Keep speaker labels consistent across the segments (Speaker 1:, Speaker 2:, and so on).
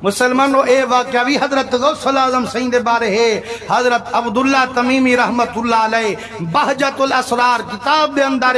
Speaker 1: مسلمانوں اے واقعہ بھی حضرت غوث الاعظم سین دے بارے ہے. حضرت عبداللہ تمیمی رحمت اللہ علیہ بہجت الاسرار کتاب دے اندر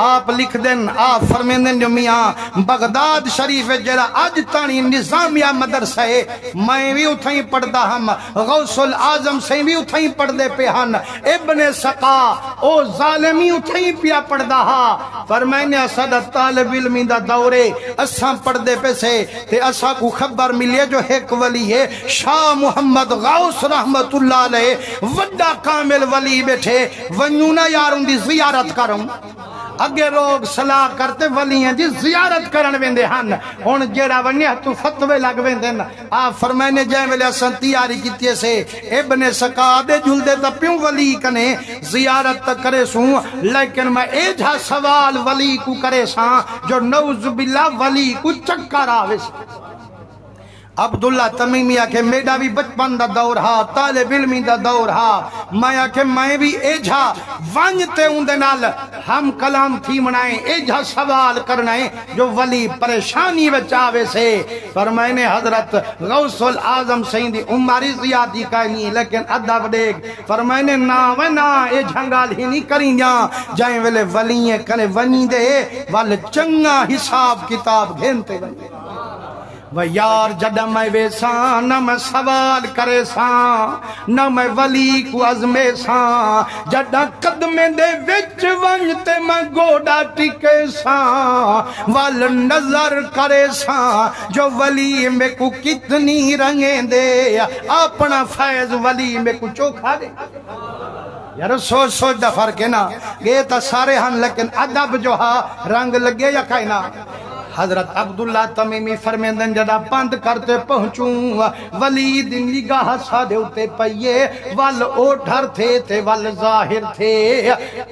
Speaker 1: آپ لکھ دیں، آپ فرمیندن جو میاں بغداد شریف جرا اج تانی نظامیہ مدرسہ ہے میں بھی اتھائیں پڑھدا ہم، غوث الاعظم سے بھی اتھائیں پڑھ دے پہ ہن، ابن سقا او ظالمی اتھائیں پیا پڑھدا ہا. فرمائنے اسد طالب علمی دا دورے اساں پڑھ دے پہ سے تے اساں کو خبر ملے جو ایک ولی ہے شاہ محمد غوث رحمت اللہ علیہ وڈا کامل ولی بیٹھے ونیونا یار ان دی زیارت کروں. اگے لوگ صلاح کرتے ولی ہیں جی زیارت کرن ویندے ہن، ہن جیڑا ونیا تو فتوے لگ ویندن. آپ فرمائنے جائیں ویلے اساں تیاری کیتی سے ابن سقا دے جلدے تا پیوں ولی کنے زیارت کرے سوں، لیکن میں ایجھا سوال ولی کو کرے ساں جو نعوذ باللہ ولی کو چکر آوے ساں. عبداللہ تمیمی آکھے میڈا بھی بچپن دا دور ہا، طالب علمی دا دور ہا، میں آکھے میں بھی ایجھا وانجتے ہوں دے نال ہم کلام تھی منائیں، ایجھا سوال کرنائیں جو ولی پریشانی بچاوے سے. فرمائنے حضرت غوث الاعظم سین دی عمری زیادی کہنی لیکن ادب دیکھ. فرمائنے نا و نا ایجھا گال ہی نہیں کریں جائیں ویلے ولییں کنے ونی دے وال چنگا حساب کتاب گھنتے بنے. و یار جڑا میں ویساں نہ میں سوال کرے ساں نہ میں ولی کو عزمے ساں، جڑا قدمے دے وچ ونجتے میں گوڑا ٹکے ساں وال نظر کرے ساں جو ولی میں کو کتنی رنگیں دے اپنا فیض ولی میں کو چوکھا دے. یار سوچ دا فرق ہے نا گئے تا سارے ہن لیکن ادب جو ہا رنگ لگے یا کائنا. حضرت عبداللہ تمیمی فرمیندن جڑا بند کرتے پہنچوں ولی دن نگاہ سادے ہوتے پئیے وال اوٹھر تھے تے وال ظاہر تھے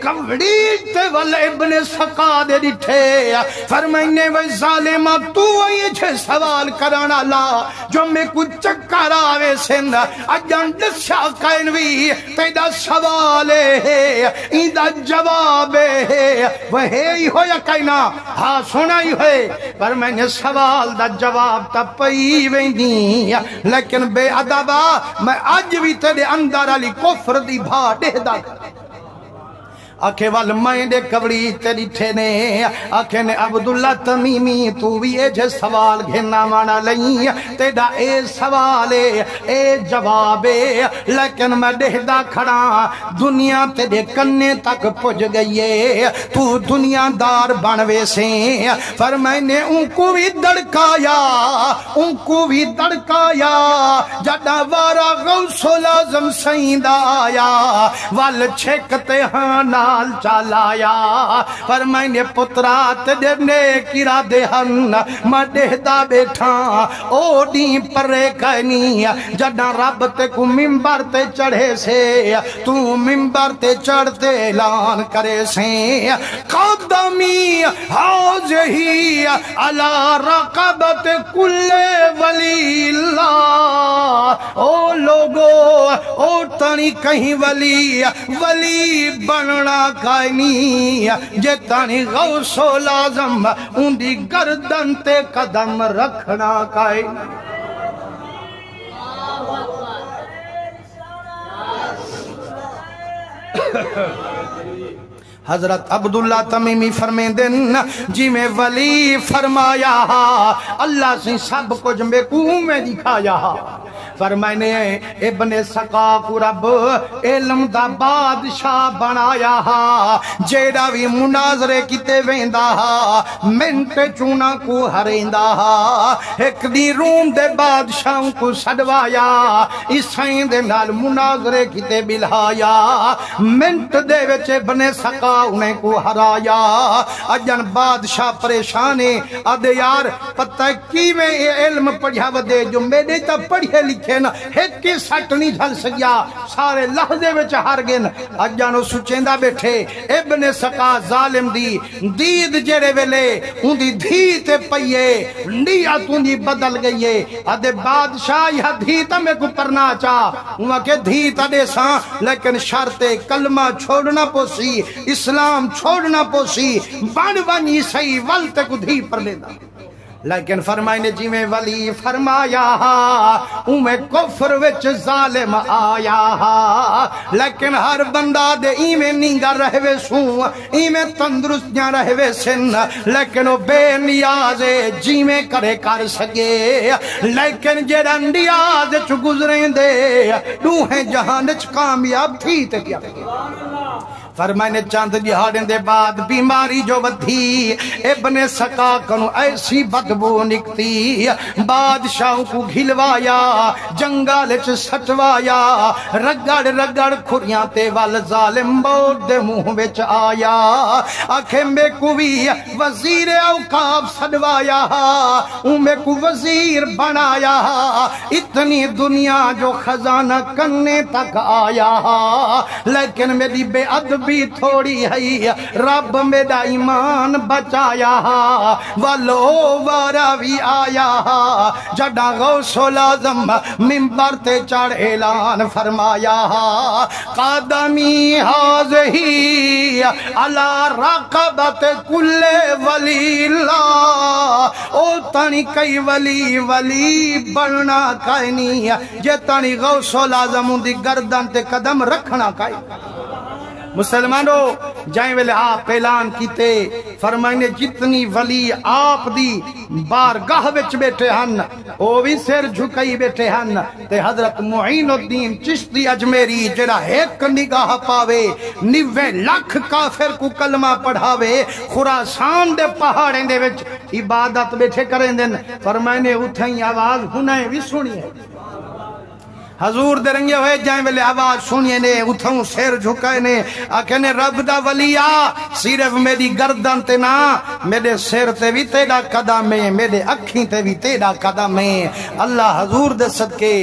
Speaker 1: کمڑی تے وال ابن سقا دے ڈٹھے. فرمائنے وی ظالمہ تو وہی چھے سوال کرانا لا جو میں کچھ چکر آوے سن اجان دسیا کائنوی تیدا سوال ہے ایدہ جواب ہے وہ ہے ہی ہو یا کائنا ہاں سنا ہی ہے. پر میں نے سوال دا جواب تا پئی ویندی لیکن بے ادبا میں آج بھی تیرے اندر علی کفر دی بھا دے دا آکھے وال میں دے کبڑی تیری ٹھینے آکھے نے عبداللہ تمیمی تو بھی ایجھے سوال گھننا مانا لئی تیڑا اے سوالے اے جوابے لیکن میں دہدہ کھڑا دنیا تیرے کنے تک پج گئیے تو دنیا دار بنوے سے. پر میں نے ان کو بھی دڑکایا جڑا وارا غوث الاعظم سین دا آیا وال چھکتے ہاں نال چالایا. پر میں نے پترات دینے کرا دے ہن میں دہدہ بیٹھا او ڈی پرے کہنی جڑا رب تے کو ممبر تے چڑھے سے تو ممبر تے چڑھتے اعلان کرے سے قدمی حاضہی علی رقبت کل ولی اللہ. او لوگو او تانی کہیں ولی بننا کائنی جے تانی غوث الاعظم ان دی گردن تے قدم رکھنا کائنی. حضرت عبداللہ تمیمی فرمین دن جی میں ولی فرمایا اللہ سے سب کچھ میں کو میں دکھایا. فرمائنے ابن سقا کو رب علم دا بادشاہ بنایا جیڑا بھی مناظرے کیتے ویندا منٹ چونا کو ہریندا. ایک دی روم دے بادشاہوں کو سڑوایا عیسائیں دے نال مناظرے کیتے بلہایا منٹ دے وچ ابن سقا انہیں کو ہرایا. اجن بادشاہ پریشانے ادھے یار پتہ کی میں علم پڑھیا ودے جو میرے تا پڑھے لکھے نا ایک کی سٹ نہیں جھل سکیا سارے لحظے وچ ہار گئے. اجانو سچیندہ بیٹھے ابن سقا ظالم دی دید جڑے ویلے ان دی دھی تے پئیے نیت ان دی بدل گئیے. ادھے بادشاہ یہ دھی تا میں کو پرنا چاہ وہاں کے دھی تا دے ساں لیکن شرط کلمہ چھوڑنا پوسی اسلام چھوڑنا پوسی بن بنی صحیح ولتے کو دھی پر لینا. لیکن فرمائے نے جی میں ولی فرمایا میں کفر وچ ظالم آیا لیکن ہر بندہ دے ایویں نینگا رہوے سوں ایویں تندرستیاں رہوے سن لیکن وہ بے نیاز جی میں کرے کر سکے لیکن جیڑا نیاز چ گزریں دے دوہیں جہان چ کامیاب تھی تے کیا فرمائے نے چاند جہاڑیں دے بعد بیماری جو ودھی ابن سکا کنو ایسی بدبو نکتی بادشاہوں کو گھلوایا جنگال چ سٹوایا رگڑ رگڑ کھریاں تے وال ظالم بود دے منہ وچ آیا آکھے میں کو بھی وزیر اوقاف سڈوایا میں کو وزیر بنایا اتنی دنیا جو خزانہ کرنے تک آیا لیکن میری بے ادب بھی تھوڑی ہے رب میرا ایمان بچایا والو وارا بھی آیا جڑا غوث العظم منبر تے چڑھ اعلان فرمایا قدمی حاضہی علی رقبت کل ولی اللہ او تانی کئی ولی بننا کئی نہیں جے تانی غوث العظم دی گردن تے قدم رکھنا کئی مسلمانوں جائیں ویلے آپ اعلان کیتے فرمائنے جتنی ولی آپ دی بارگاہ وچ بیٹھے ہن او بھی سر جھکائی بیٹھے ہن تے حضرت معین الدین چشتی اجمیری جڑا ایک نگاہ پاوے 90 لاکھ کافر کو کلمہ پڑھاوے خراسان دے پہاڑیں دے وچ عبادت بیٹھے کریں دن فرمائنے اتھائیں آواز ہنائیں بھی سنیے حضور دے رنگے ہوئے جائیں ویلے آواز سنیے نے اتھوں سیر جھکائے نے آکھنے رب دا ولیا صرف میری گردن تے نا میرے سیر تے بھی تیڑا قدم ہے میرے اکھیں تے بھی تیڑا قدم ہے اللہ حضور دے صدقے